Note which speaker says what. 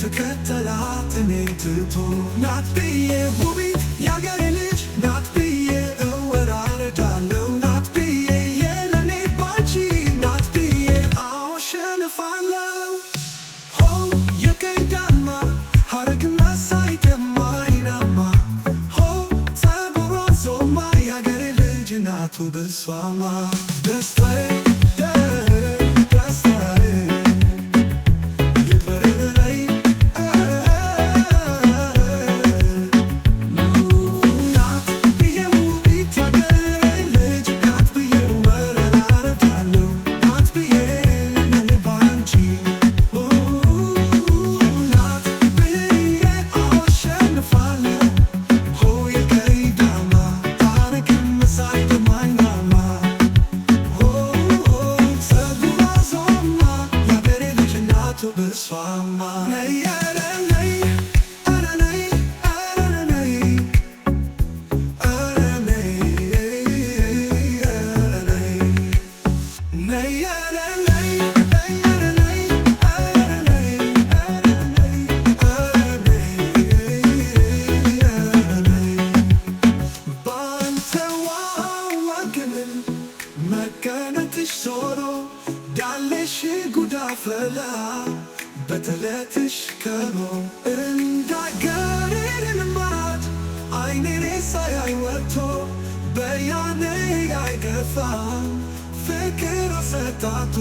Speaker 1: ተከተላት እኔን ትቶ ናት ብዬ ውቢት ያገሬ ልጅ ናት ብዬ እወራረዳለሁ ናት ብዬ የለኔ ባንቺ ናት ብዬ አሸንፋለሁ። ሆ የቀይዳማ ሀረግና ሳይደማ አይናማ ሆ ፀጉሯ ዞማ ያገሬ ልጅ ናቱ በሷማ ደስታዬ ጉዳፈላ በተለትሽ ከኖ እንዳገሬን ማት አይኔ ሳያይ ወጥቶ በያኔ አይገፋ ፍቅር አሰጣጡ